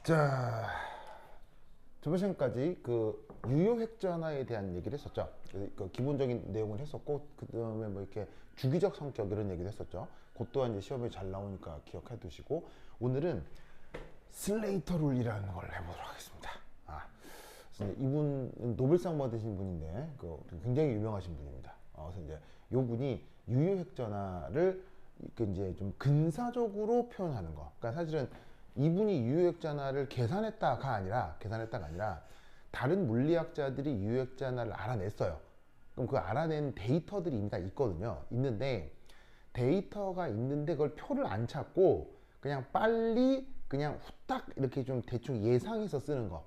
자, 저번 시간까지 그 유효획전화에 대한 얘기를 했었죠. 그 기본적인 내용을 했었고, 그 다음에 뭐 이렇게 주기적 성격 이런 얘기도 했었죠. 그것 또한 이제 시험에 잘 나오니까 기억해 두시고, 오늘은 슬레이터 룰이라는 걸 해보도록 하겠습니다. 그래서 이제 이분 노벨상 받으신 분인데, 그 굉장히 유명하신 분입니다. 그래서 이제 요 분이 유효획전화를 그 이제 좀 근사적으로 표현하는 거. 그러니까 사실은 이분이 유효액잔화를 계산했다가 아니라 다른 물리학자들이 유효액잔화를 알아냈어요. 그럼 그 알아낸 데이터들이 이미 다 있거든요. 있는데 데이터가 있는데 그걸 표를 안 찾고 그냥 빨리 그냥 후딱 이렇게 좀 대충 예상해서 쓰는 거.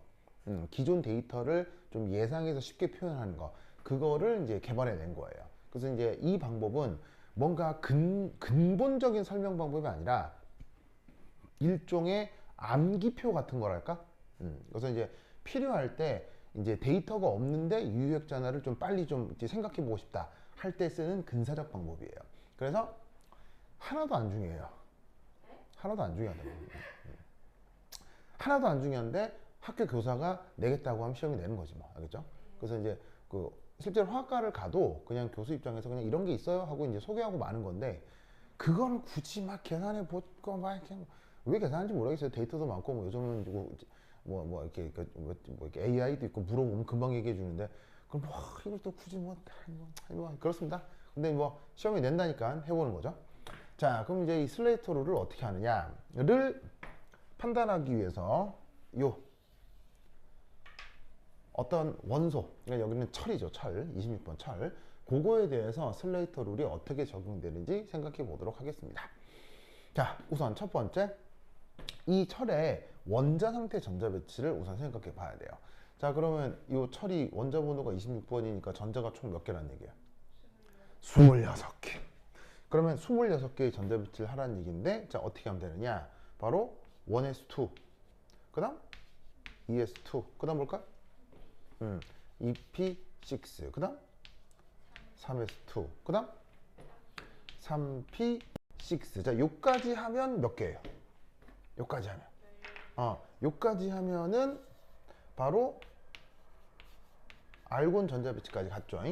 기존 데이터를 좀 예상해서 쉽게 표현하는 거. 그거를 이제 개발해낸 거예요. 그래서 이제 이 방법은 뭔가 근본적인 설명 방법이 아니라 일종의 암기표 같은 거랄까? 그래서 이제 필요할 때 이제 데이터가 없는데 유효액잔화를 좀 빨리 좀 생각해 보고 싶다 할 때 쓰는 근사적 방법이에요. 그래서 하나도 안 중요해요. 하나도 안 중요하다고. 하나도 안 중요한데 학교 교사가 내겠다고 하면 시험이 내는 거지 뭐. 알겠죠? 그래서 이제 그 실제로 화학과를 가도 그냥 교수 입장에서 그냥 이런 게 있어요 하고 이제 소개하고 마는 건데 그걸 굳이 막 계산해 보고 막 이렇게 왜 계산하는지 모르겠어요. 데이터도 많고 뭐 요즘은 뭐 이렇게 뭐 이렇게 AI도 있고 물어보면 금방 얘기해 주는데 그럼 뭐 이걸 또 굳이 뭐 그렇습니다. 근데 뭐 시험에 낸다니까 해보는 거죠. 자, 그럼 이제 이 슬레이터 룰을 어떻게 하느냐를 판단하기 위해서 요 어떤 원소, 그러니까 여기는 철이죠. 철, 26번 철. 그거에 대해서 슬레이터 룰이 어떻게 적용되는지 생각해 보도록 하겠습니다. 자, 우선 첫 번째, 이 철의 원자 상태 전자 배치를 우선 생각해 봐야 돼요. 자, 그러면 이 철이 원자 번호가 26번이니까 전자가 총 몇 개란 얘기야? 26개. 그러면 26개의 전자 배치를 하라는 얘기인데, 자, 어떻게 하면 되느냐? 바로 1s2, 그 다음 2s2, 그 다음 뭘까? 2p6, 그 다음 3s2, 그 다음 3p6. 자, 요까지 하면 몇 개예요? 요까지 하면. 요까지 하면은 바로 알곤 전자 배치까지 갔죠.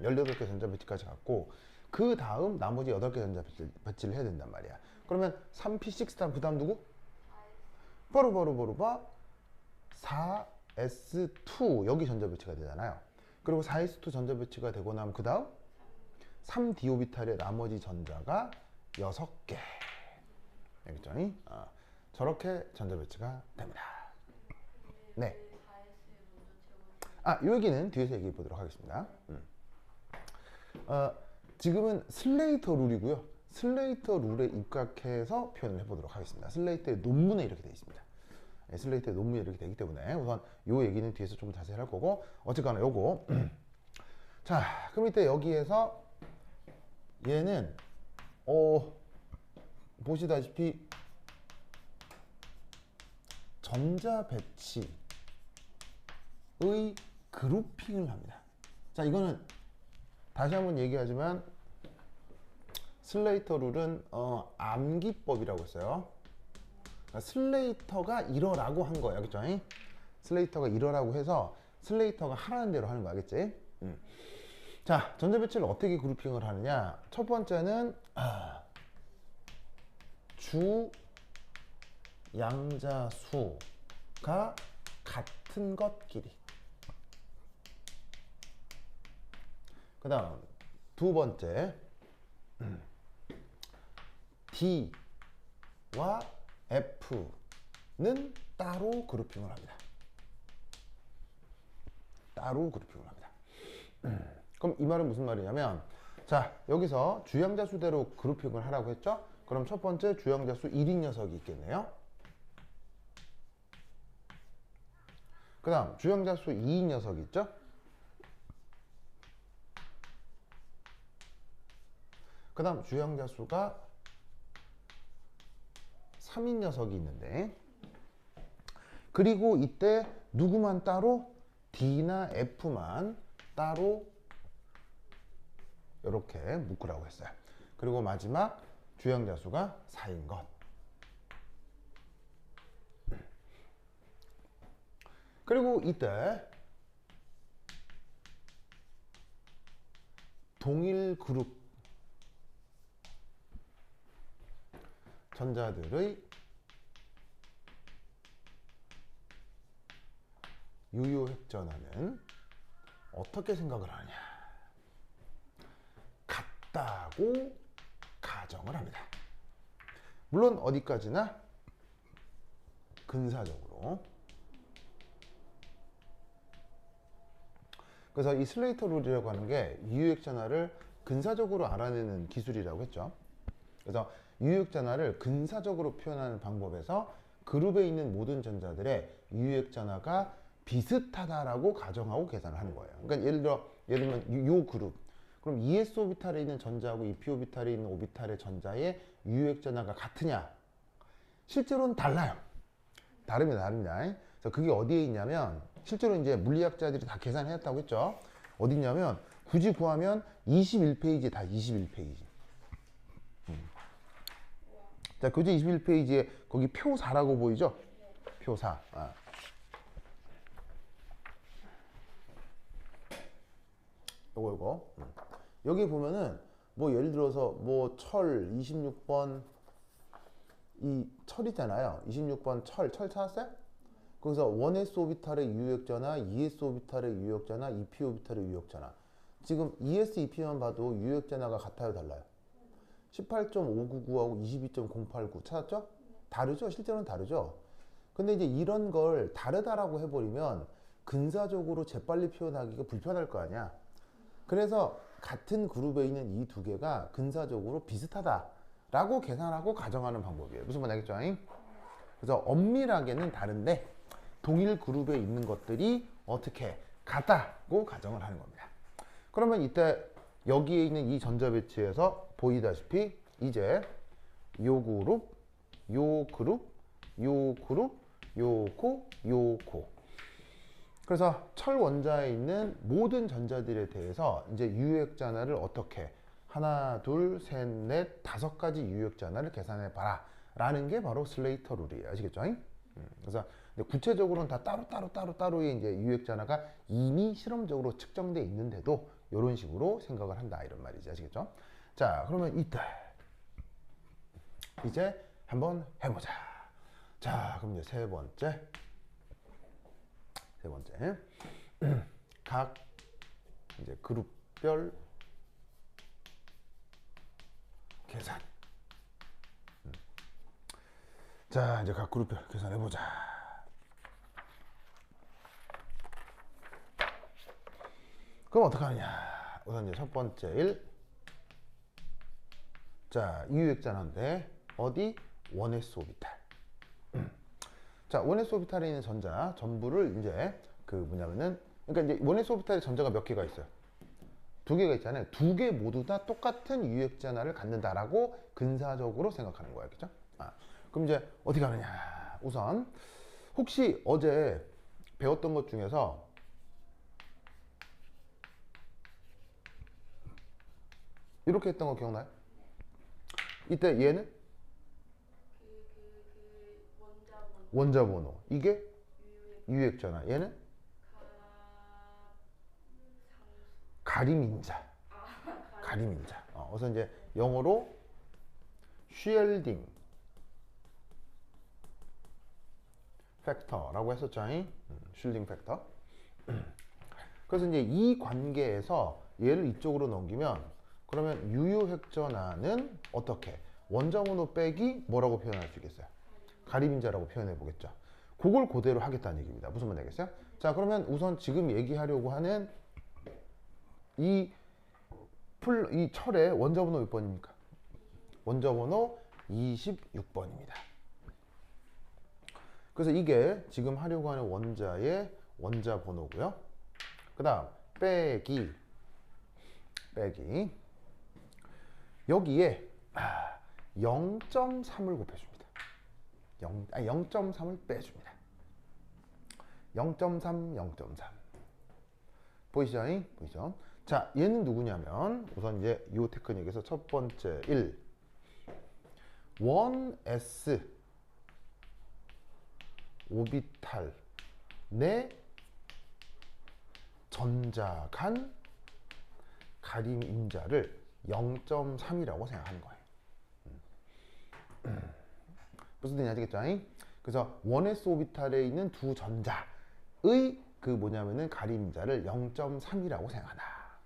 18개 전자 배치까지 갔고, 그 다음 나머지 8개 전자 배치를 해야 된단 말이야. 그러면 3p6 다음 그 다음 누구? 바로 4s2 여기 전자 배치가 되잖아요. 그리고 4s2 전자 배치가 되고 나면 그 다음 3d 오비탈의 나머지 전자가 6개. 알겠죠? 저렇게 전자 배치가 됩니다. 네. 요 얘기는 뒤에서 얘기해 보도록 하겠습니다. 지금은 슬레이터 룰이고요. 슬레이터 룰에 입각해서 표현을 해보도록 하겠습니다. 슬레이터의 논문에 이렇게 되어 있습니다. 슬레이터의 논문에 이렇게 되기 때문에 우선 요 얘기는 뒤에서 좀 자세히 할 거고, 어쨌거나 요거 자, 그럼 이때 여기에서 얘는 보시다시피 전자 배치의 그룹핑을 합니다. 자, 이거는 다시 한번 얘기하지만 슬레이터 룰은 암기법이라고 했어요. 그러니까 슬레이터가 이러라고 한 거예요. 알겠죠? 슬레이터가 이러라고 해서 슬레이터가 하라는 대로 하는 거 알겠지? 자, 전자 배치를 어떻게 그룹핑을 하느냐? 첫 번째는 주 양자 수가 같은 것끼리. 그 다음 두 번째, D와 F는 따로 그룹핑을 합니다. 따로 그룹핑을 합니다. 그럼 이 말은 무슨 말이냐면, 자, 여기서 주양자 수대로 그룹핑을 하라고 했죠? 그럼 첫 번째 주양자 수 1인 녀석이 있겠네요. 그 다음 주양자 수 2인 녀석이 있죠? 그 다음 주양자 수가 3인 녀석이 있는데, 그리고 이때 누구만 따로? D나 F만 따로 이렇게 묶으라고 했어요. 그리고 마지막 주양자 수가 4인 것. 그리고 이때 동일 그룹 전자들의 유효획전하는 어떻게 생각을 하느냐? 같다고 가정을 합니다. 물론 어디까지나 근사적으로. 그래서 이 슬레이터 룰이라고 하는 게 유효액전하를 근사적으로 알아내는 기술이라고 했죠. 그래서 유효액전하를 근사적으로 표현하는 방법에서 그룹에 있는 모든 전자들의 유효액전하가 비슷하다라고 가정하고 계산을 하는 거예요. 그러니까 예를 들면 요 그룹, 그럼 ES 오비탈에 있는 전자하고 EP 오비탈에 있는 오비탈의 전자의 유효액전하가 같으냐? 실제로는 달라요. 다릅니다. 그래서 그게 어디에 있냐면, 실제로 이제 물리학자들이 다 계산했다고 했죠. 어디 있냐면, 굳이 구하면 21페이지, 다 21페이지. 자, 교재 21페이지에 거기 표 4라고 보이죠? 표 4. 요거. 여기 보면은, 뭐 예를 들어서, 뭐 철 26번, 이 철이잖아요. 26번 철 찾았어요? 거기서 1s 오비탈의 유효액전하, 2s 오비탈의 유효액전하, 2p 오비탈의 유효액전하. 지금 2s, 2p만 봐도 유효액전하가 같아요, 달라요? 18.599하고 22.089 찾았죠? 다르죠? 실제로는 다르죠? 근데 이제 이런 걸 다르다라고 해버리면 근사적으로 재빨리 표현하기가 불편할 거 아니야. 그래서 같은 그룹에 있는 이 두 개가 근사적으로 비슷하다라고 계산하고 가정하는 방법이에요. 무슨 말 알겠죠? 그래서 엄밀하게는 다른데 동일 그룹에 있는 것들이 어떻게 같다고 가정을 하는 겁니다. 그러면 이때 여기에 있는 이 전자 배치에서 보이다시피 이제 요 그룹, 요 그룹, 요 그룹, 요 코, 요 코. 그래서 철 원자에 있는 모든 전자들에 대해서 이제 유효액전하를 어떻게 하나, 둘, 셋, 넷, 5가지 유효액전하를 계산해 봐라 라는 게 바로 슬레이터 룰이에요. 아시겠죠? 그래서 구체적으로는 다 따로의 이제 유효액전하가 이미 실험적으로 측정돼 있는데도 이런 식으로 생각을 한다 이런 말이지. 아시겠죠? 자, 그러면 이제 한번 해보자. 자, 그럼 이제 세 번째 각 이제 그룹별 계산. 자, 이제 각 그룹별 계산해보자. 그럼 어떻게 하느냐? 우선 이제 첫 번째 자, 유효액전하인데 어디? 1s 오비탈. 자, 1s 오비탈에 있는 전자 전부를 이제 그러니까 이제 1s 오비탈의 전자가 몇 개가 있어요? 2개가 있잖아요. 2개 모두 다 똑같은 유효액전하를 갖는다라고 근사적으로 생각하는 거예요. 그죠? 그럼 이제 어떻게 하느냐? 우선 혹시 어제 배웠던 것 중에서 이렇게 했던 거 기억나요? 이때 얘는 원자 번호. 이게 유효액전하. 얘는 가림인자. 그래서 이제 영어로 쉴딩 팩터라고 했었죠. 쉴딩 팩터. 그래서 이제 이 관계에서 얘를 이쪽으로 넘기면 그러면 유효액전하는 어떻게? 원자 번호 빼기 뭐라고 표현할 수 있겠어요? 가림인자라고 표현해 보겠죠. 그걸 그대로 하겠다는 얘기입니다. 무슨 말 되겠어요? 자, 그러면 우선 지금 얘기하려고 하는 이 철의 원자 번호 몇 번입니까? 원자 번호 26번입니다. 그래서 이게 지금 하려고 하는 원자의 원자 번호고요. 그 다음 빼기 여기에 0.3을 곱해줍니다. 0.3을 빼줍니다. 0.3 보이시죠? 자, 얘는 누구냐면 우선 이제 이 테크닉에서 첫 번째 1s 오비탈 내 전자 간 가림 임자를 0.3이라고 생각하는 거예요. 무슨 뜻인지 아시겠죠? 그래서 1s 오비탈에 있는 두 전자의 그 뭐냐면은 가림 임자를 0.3이라고 생각한다.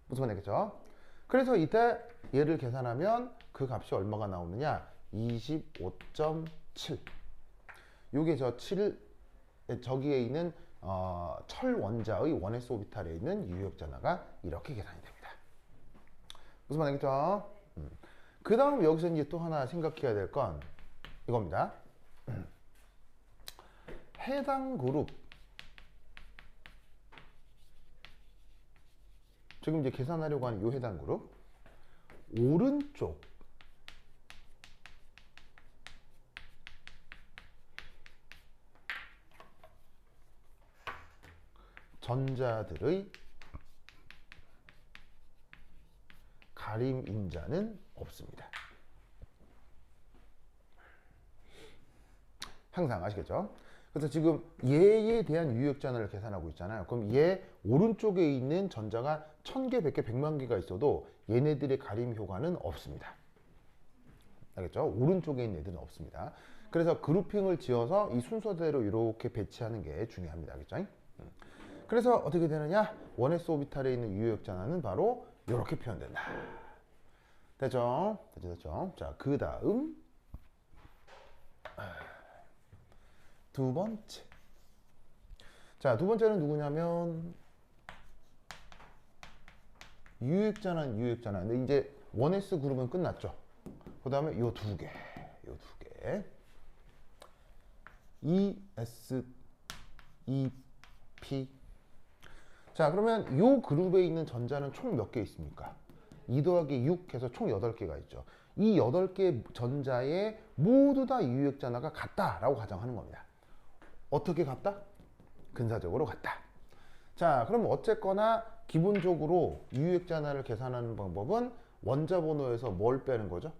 무슨 말이겠죠? 그래서 이때 얘를 계산하면 그 값이 얼마가 나오느냐? 25.7. 요게 저 7, 저기에 있는 철 원자의 1s 오비탈에 있는 유효액전하가 이렇게 계산이 됩니다. 무슨 말이겠죠? 그 다음 여기서 이제 또 하나 생각해야 될 건 이겁니다. 해당 그룹, 지금 이제 계산하려고 하는 이 해당 그룹 오른쪽 전자들의 가림 임자는 없습니다. 항상 아시겠죠? 그래서 지금 얘에 대한 유효액전하를 계산하고 있잖아요. 그럼 얘 오른쪽에 있는 전자가 1000개, 100개, 100만 개가 있어도 얘네들의 가림 효과는 없습니다. 알겠죠? 오른쪽에 있는 애들은 없습니다. 그래서 그룹핑을 지어서 이 순서대로 이렇게 배치하는 게 중요합니다. 알겠죠? 그래서 어떻게 되느냐? 1s 오비탈에 있는 유효액전하는 바로 이렇게 표현된다. 됐죠? 됐죠? 자, 그 다음 두 번째. 자, 두 번째는 누구냐면 유효액전환, 유효액전환. 근데 이제 1s 그룹은 끝났죠. 그 다음에 요 두 개, 요 두 개. ES, EP. 자, 그러면 요 그룹에 있는 전자는 총 몇 개 있습니까? 2 더하기 6 해서 총 8개가 있죠. 이 8개 전자에 모두 다 유효액전하가 같다라고 가정하는 겁니다. 어떻게 같다? 근사적으로 같다. 자, 그럼 어쨌거나 기본적으로 유효액전하를 계산하는 방법은 원자 번호에서 뭘 빼는 거죠?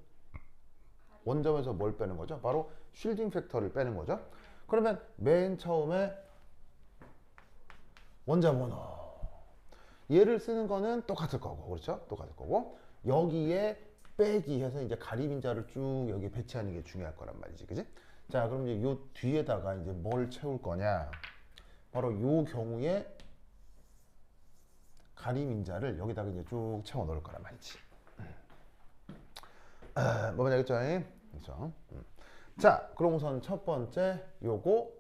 원점에서 뭘 빼는 거죠? 바로 쉴딩 팩터를 빼는 거죠. 그러면 맨 처음에 원자 번호 얘를 쓰는 거는 똑같을 거고, 그렇죠? 똑같을 거고, 여기에 빼기 해서 이제 가림 임자를 쭉 여기 배치하는 게 중요할 거란 말이지, 그지? 자, 그럼 이제 요 뒤에다가 이제 뭘 채울 거냐? 바로 요 경우에 가림 임자를 여기다가 이제 쭉 채워 넣을 거란 말이지. 뭐냐, 알겠죠? 그렇죠? 자, 그럼 우선 첫 번째 요거.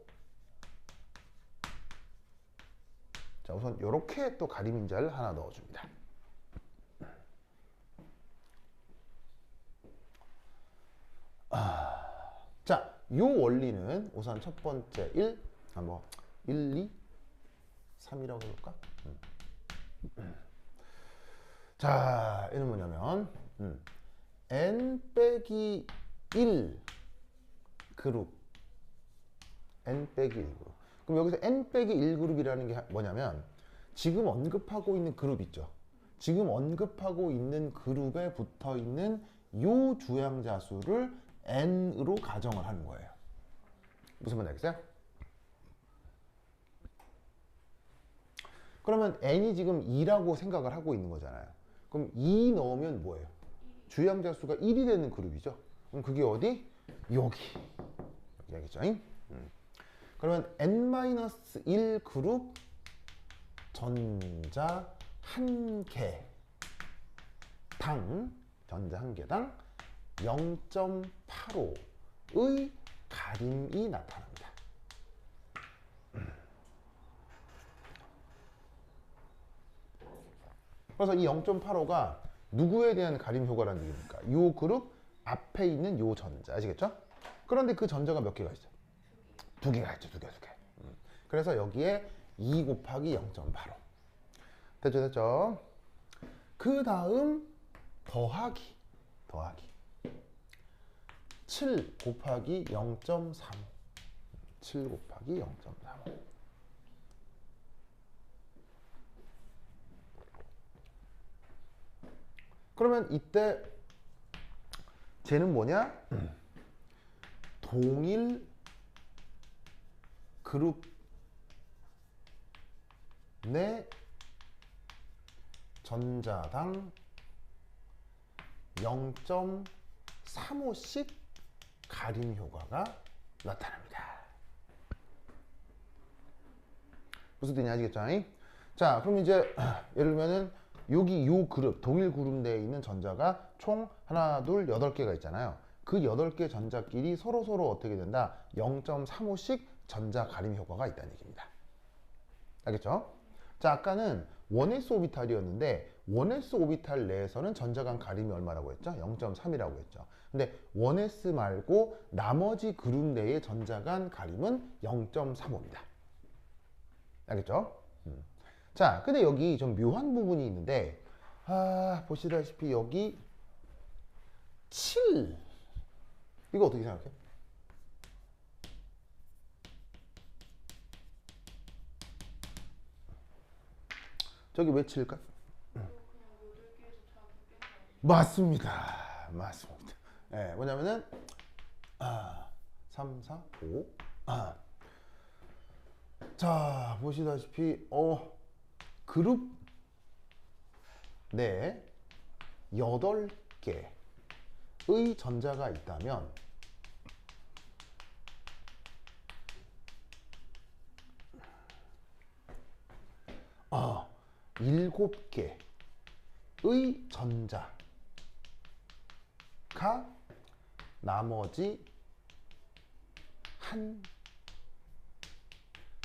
자, 우선 요렇게 또 가림 임자를 하나 넣어줍니다. 자, 요 원리는 우선 첫 번째 1, 뭐 1, 2, 3이라고 해볼까? 자, 얘는 뭐냐면 n 빼기 1 그룹, n 빼기 1 그룹. 그럼 여기서 n 빼기 1 그룹이라는 게 뭐냐면 지금 언급하고 있는 그룹 있죠. 지금 언급하고 있는 그룹에 붙어 있는 요 주양자 수를 n으로 가정을 하는 거예요. 무슨 말인지 알겠어요? 그러면 n이 지금 2라고 생각을 하고 있는 거잖아요. 그럼 2 넣으면 뭐예요? 주양자 수가 1이 되는 그룹이죠. 그럼 그게 어디? 여기 알겠죠? 그러면 n-1 그룹 전자 한 개당, 전자 한 개당 0.85의 가림이 나타납니다. 그래서 이 0.85가 누구에 대한 가림 효과라는 얘기입니까? 이 그룹 앞에 있는 이 전자, 아시겠죠? 그런데 그 전자가 몇 개가 있어요? 2개가 있죠, 2개. 그래서 여기에 2 곱하기 0.85. 됐죠? 그 다음 더하기. 7 곱하기 0.35. 7 곱하기 0.35. 그러면 이때 쟤는 뭐냐? 동일 그룹 내 전자당 0.35씩 가림 효과가 나타납니다. 무슨 뜻인지 아시겠죠? 자, 그럼 이제 예를 들면은 여기 요 그룹, 동일 그룹 내에 있는 전자가 총 하나, 둘, 8개가 있잖아요. 그 8개 전자끼리 서로서로 어떻게 된다? 0.35씩 전자 가림 효과가 있다는 얘기입니다. 알겠죠? 자, 아까는 1s 오비탈이었는데 1s 오비탈 내에서는 전자 간 가림이 얼마라고 했죠? 0.3이라고 했죠. 근데 1s 말고 나머지 그룹 내의 전자 간 가림은 0.35입니다. 알겠죠? 자, 근데 여기 좀 묘한 부분이 있는데, 보시다시피 여기 7. 이거 어떻게 생각해? 저기 왜 7일까? 맞습니다. 맞습니다. 네, 뭐냐면은 3, 4, 5. 자, 보시다시피 그룹 내 8개의 전자가 있다면 7개의 전자가 나머지 한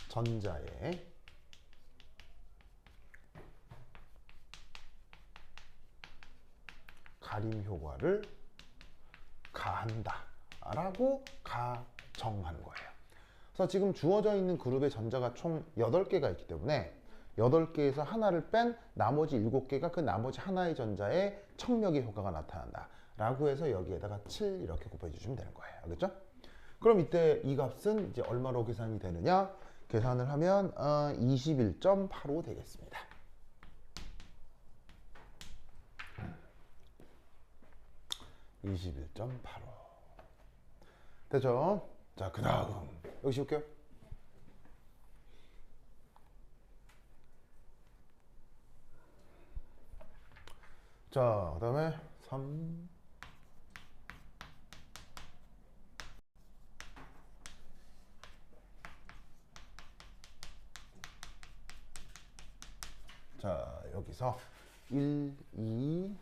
전자의 가림 효과를 가한다 라고 가정한 거예요. 그래서 지금 주어져 있는 그룹의 전자가 총 8개가 있기 때문에 8개에서 하나를 뺀 나머지 7개가 그 나머지 하나의 전자의 청력의 효과가 나타난다 라고 해서 여기에다가 7 이렇게 곱해 주시면 되는 거예요. 알겠죠? 그럼 이때 이 값은 이제 얼마로 계산이 되느냐? 계산을 하면 21.85 되겠습니다. 됐죠? 자, 그 다음 여기 씌울게요. 자, 그 다음에 3. 자, 여기서 1, 2.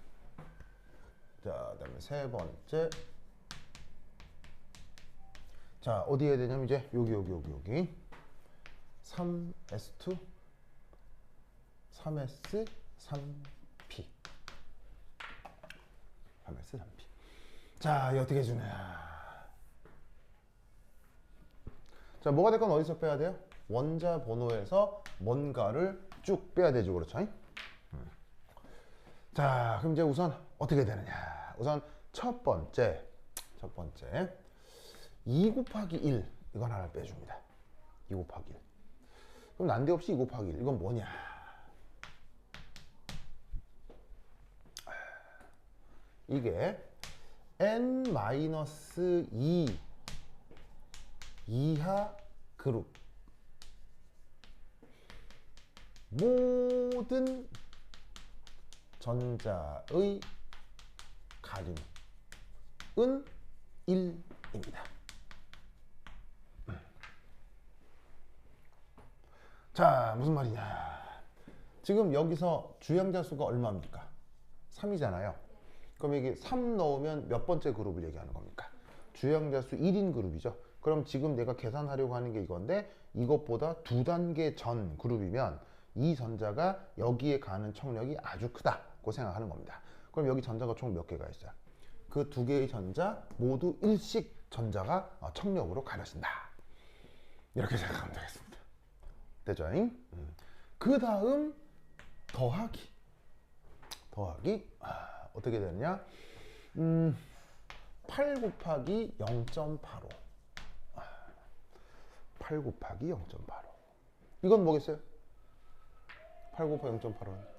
자, 그 다음에 세 번째. 자, 어디 해야 되냐면 이제 여기 3s2 3s 3p 3s 3p. 자, 이 어떻게 해주냐? 자, 뭐가 됐건 어디서 빼야 돼요? 원자 번호에서 뭔가를 쭉 빼야 되죠. 그렇죠? 자, 그럼 이제 우선 어떻게 되느냐? 우선 첫 번째 2 곱하기 1 이건 하나 빼줍니다. 2 곱하기 1. 그럼 난데없이 2 곱하기 1 이건 뭐냐? 이게 n-2 이하 그룹 모든 전자의 가림은 1입니다. 자, 무슨 말이냐? 지금 여기서 주양자 수가 얼마입니까? 3이잖아요. 그럼 여기 3 넣으면 몇 번째 그룹을 얘기하는 겁니까? 주양자 수 1인 그룹이죠. 그럼 지금 내가 계산하려고 하는 게 이건데 이것보다 2단계 전 그룹이면 이 전자가 여기에 가는 청력이 아주 크다고 생각하는 겁니다. 그럼 여기 전자가 총 몇 개가 있어요? 그 2개의 전자 모두 1씩 전자가 청력으로 가려진다. 이렇게 생각하면 되겠습니다. 되죠? 그 다음 더하기 어떻게 되느냐? 8 곱하기 0.85 8 곱하기 0.85 이건 뭐겠어요? 8 곱하기 0.85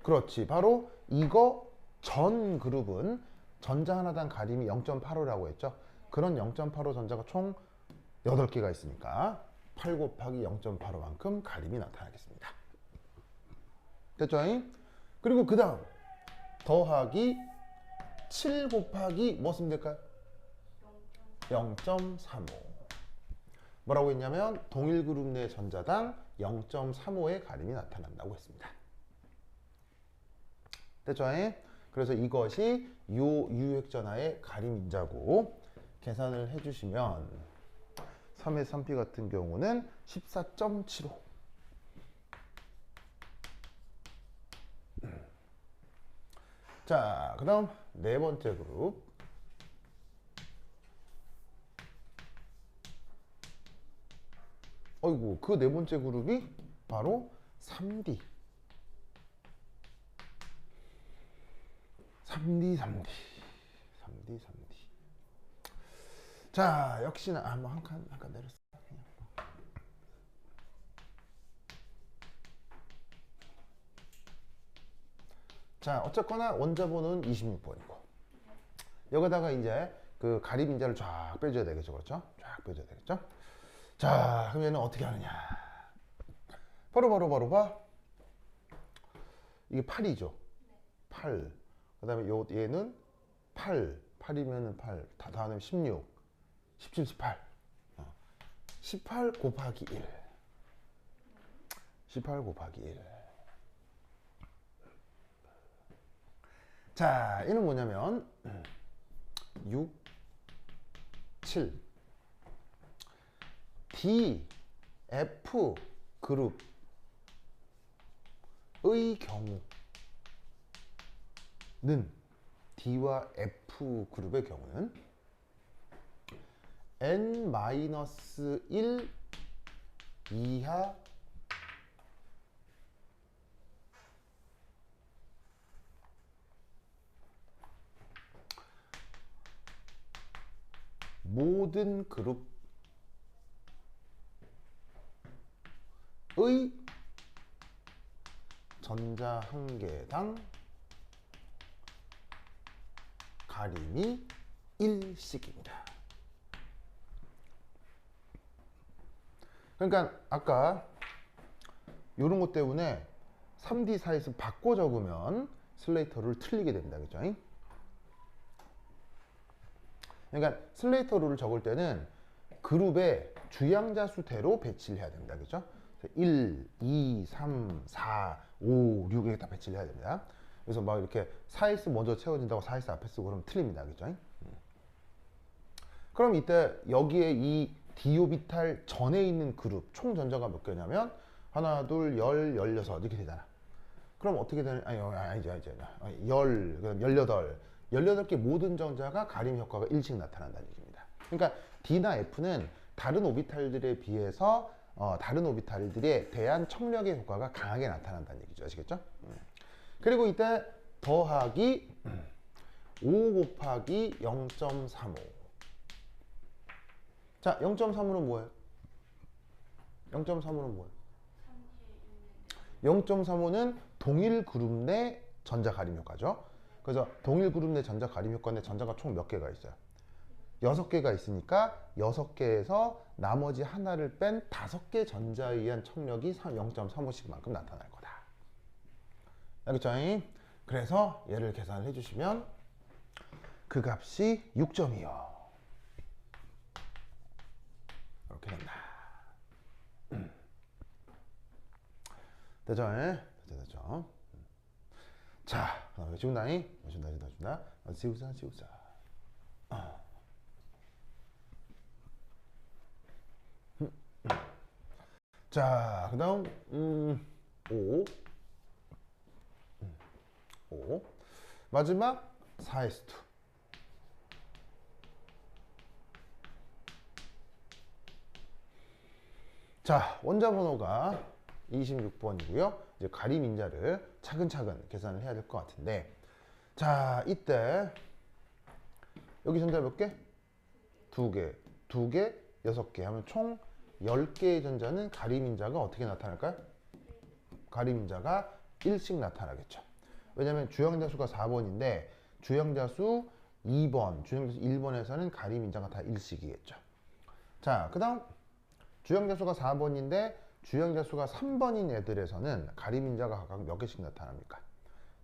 그렇지, 바로 이거 전 그룹은 전자 하나당 가림이 0.85라고 했죠. 그런 0.85 전자가 총 8개가 있으니까 8 곱하기 0.85만큼 가림이 나타나겠습니다. 됐죠? 그리고 그 다음 더하기 7 곱하기 뭐 쓰면 될까요? 0.35. 뭐라고 했냐면 동일 그룹 내 전자당 0.35의 가림이 나타난다고 했습니다. 됐죠? 그래서 이것이 요 유효액전하의 가림 인자고 계산을 해주시면 3의 3p 같은 경우는 14.75. 자, 그 다음 네 번째 그룹. 어이구, 그 네 번째 그룹이 바로 3D. 3D. 자, 역시나 뭐 한 칸 내렸어. 자, 어쨌거나 원자번호는 26번이고 여기다가 이제 그 가림 인자를 쫙 빼줘야 되겠죠, 그렇죠? 쫙 빼줘야 되겠죠? 자, 그럼 얘는 어떻게 하느냐? 바로 봐. 이게 8이죠. 8. 그다음에 얘는 8이면은 8. 다음에 16, 17, 18. 18 곱하기 1. 18 곱하기 1. 자, 얘는 뭐냐면 6, 7. D, F 그룹의 경우는 D와 F 그룹의 경우는 N-1 이하 모든 그룹의 전자 한 개당 가림이 1씩입니다. 그러니까 아까 이런 것 때문에 3D 사이즈 바꿔 적으면 슬레이터 룰 틀리게 됩니다. 그죠? 그러니까 슬레이터 룰을 적을 때는 그룹의 주양자 수대로 배치를 해야 됩니다. 그죠? 1, 2, 3, 4, 5, 6 이렇게 다 배치를 해야 됩니다. 그래서 막 이렇게 4S 먼저 채워진다고 4S 앞에 쓰고 그러면 틀립니다. 그죠? 그럼 이때 여기에 이 디오비탈 전에 있는 그룹 총 전자가 몇 개냐면 하나, 둘, 10, 16 이렇게 되잖아. 그럼 어떻게 되는, 아니죠. 10, 그다음 18. 18개 모든 전자가 가림 효과가 일찍 나타난다는 얘기입니다. 그러니까 D나 F는 다른 오비탈들에 비해서 다른 오비탈들에 대한 청력의 효과가 강하게 나타난다는 얘기죠. 아시겠죠? 그리고 이때 더하기 5 곱하기 0.35. 자, 0.35는 뭐예요? 0.35는 뭐예요? 0.35는 동일 그룹 내 전자 가림 효과죠. 그래서 동일 그룹 내 전자 가림 효과 내 전자가 총 몇 개가 있어요? 6개가 있으니까 6개에서 나머지 하나를 뺀 5개 전자에 의한 청력이 0.35씩만큼 나타날 거다. 알겠죠? 그래서 얘를 계산을 해주시면 그 값이 6점이요. 이렇게 된다. 되죠? 되죠? 자, 지운다니? 준다. 지우자. 자, 그 다음 5 마지막 4S2. 자, 원자 번호가 26번이고요. 이제 가림 인자를 차근차근 계산을 해야 될 것 같은데, 자, 이때 여기 전자 몇 개? 2개, 6개 하면 총 10개의 전자는 가림 인자가 어떻게 나타날까요? 가림 인자가 1씩 나타나겠죠. 왜냐하면 주양자 수가 4번인데 주양자 수 2번, 주양자 수 1번에서는 가림 인자가 다 1씩이겠죠. 자, 그 다음 주형자 수가 4번인데 주형자 수가 3번인 애들에서는 가림인자가 각각 몇 개씩 나타납니까?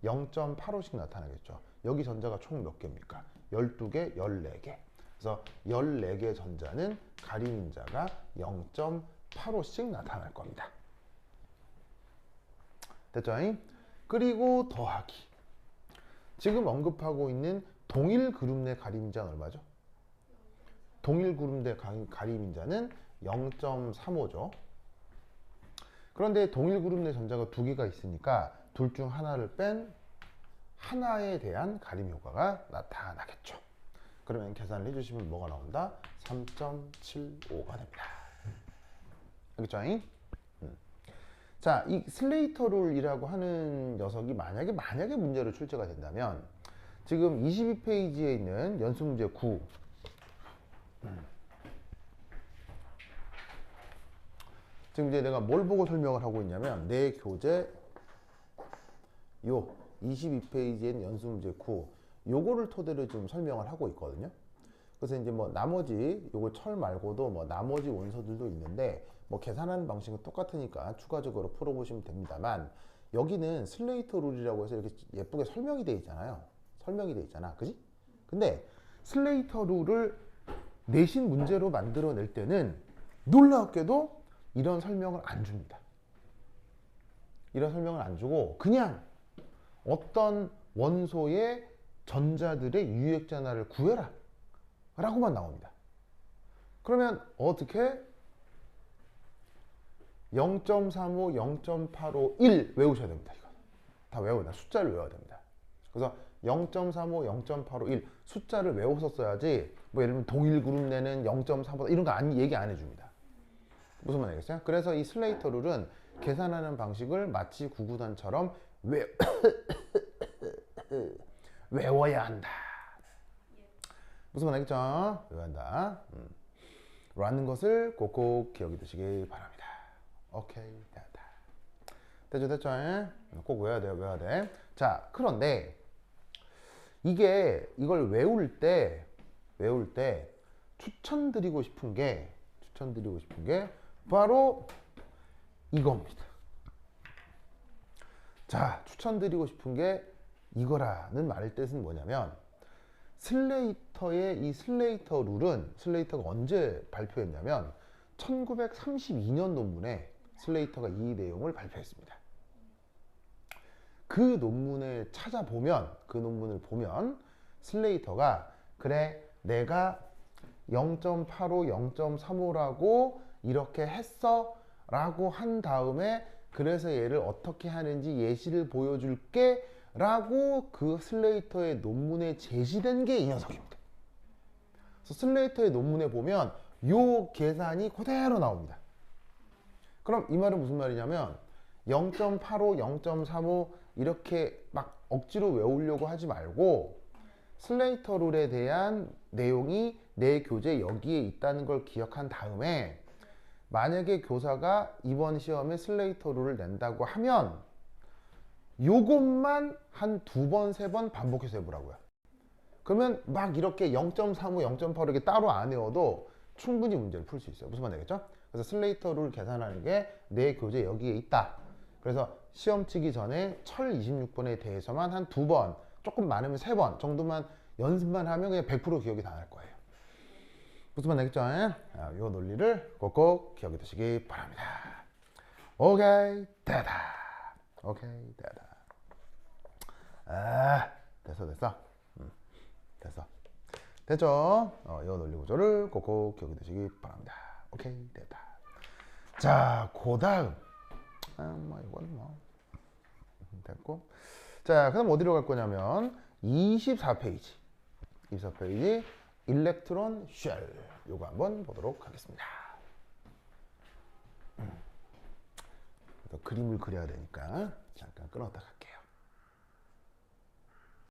0.85씩 나타나겠죠. 여기 전자가 총 몇 개입니까? 12개, 14개. 그래서 14개 전자는 가림인자가 0.85씩 나타날 겁니다. 됐죠? 그리고 더하기. 지금 언급하고 있는 동일 그룹 내 가림인자는 얼마죠? 동일 그룹 내 가림인자는 0.35죠. 그런데 동일 그룹 내 전자가 두 개가 있으니까 둘 중 하나를 뺀 하나에 대한 가림 효과가 나타나겠죠. 그러면 계산을 해주시면 뭐가 나온다? 3.75가 됩니다. 알겠죠? 자, 이 슬레이터 룰이라고 하는 녀석이 만약에 문제로 출제가 된다면 지금 22페이지에 있는 연습 문제 9 지금 이제 내가 뭘 보고 설명을 하고 있냐면 내 교재 요 22페이지에 있는 연습 문제 9 요거를 토대로 좀 설명을 하고 있거든요. 그래서 이제 뭐 나머지 요거 철 말고도 뭐 나머지 원소들도 있는데 뭐 계산하는 방식은 똑같으니까 추가적으로 풀어보시면 됩니다만 여기는 슬레이터 룰이라고 해서 이렇게 예쁘게 설명이 돼 있잖아요. 설명이 돼 있잖아. 그지? 근데 슬레이터 룰을 내신 문제로 만들어낼 때는 놀랍게도 이런 설명을 안 줍니다. 이런 설명을 안 주고 그냥 어떤 원소의 전자들의 유효액전하를 구해라 라고만 나옵니다. 그러면 어떻게 0.35, 0.85, 1 외우셔야 됩니다. 이거 다 외워야 돼요. 숫자를 외워야 됩니다. 그래서 0.35, 0.85, 1 숫자를 외웠었어야지 뭐 예를 들면 동일 그룹 내는 0.3보다 이런 거 얘기 안 해줍니다. 무슨 말 알겠어요? 그래서 이 슬레이터 룰은 계산하는 방식을 마치 구구단처럼 외워야 한다. 무슨 말 알겠죠? 외워야 한다. 라는 것을 꼭꼭 기억해 두시기 바랍니다. 오케이, 됐다. 됐죠? 꼭 외워야 돼요, 외워야 돼. 자, 그런데 이걸 외울 때 추천드리고 싶은 게 바로 이겁니다. 자, 추천드리고 싶은 게 이거라는 말의 뜻은 뭐냐면 슬레이터의 이 슬레이터 룰은 슬레이터가 언제 발표했냐면 1932년 논문에 슬레이터가 이 내용을 발표했습니다. 그 논문을 찾아보면 그 논문을 보면 슬레이터가 그래 내가 0.85, 0.35라고 이렇게 했어 라고 한 다음에 그래서 얘를 어떻게 하는지 예시를 보여줄게 라고 그 슬레이터의 논문에 제시된 게 이 녀석입니다. 그래서 슬레이터의 논문에 보면 요 계산이 그대로 나옵니다. 그럼 이 말은 무슨 말이냐면 0.85, 0.35 이렇게 막 억지로 외우려고 하지 말고 슬레이터 룰에 대한 내용이 내 교재 여기에 있다는 걸 기억한 다음에 만약에 교사가 이번 시험에 슬레이터 룰을 낸다고 하면 요것만 한 2번, 3번 반복해서 해보라고요. 그러면 막 이렇게 0.35, 0.85 이렇게 따로 안 외워도 충분히 문제를 풀 수 있어요. 무슨 말 되겠죠? 그래서 슬레이터 룰 계산하는 게 내 교재 여기에 있다. 그래서 시험 치기 전에 철 26번에 대해서만 한 2번, 조금 많으면 3번 정도만 연습만 하면 그냥 100% 기억이 다 날 거예요. 무슨 말 되겠죠? 이 논리를 꼭꼭 기억해 두시기 바랍니다. 오케이, 됐다. 오케이, 됐다. 됐어. 됐죠? 이 논리 구조를 꼭꼭 기억해 두시기 바랍니다. 오케이, 됐다. 자, 그 다음. 이건 됐고. 자, 그럼 어디로 갈 거냐면 24페이지. 일렉트론 쉘. 요거 한번 보도록 하겠습니다. 그림을 그려야 되니까 잠깐 끊었다 갈게.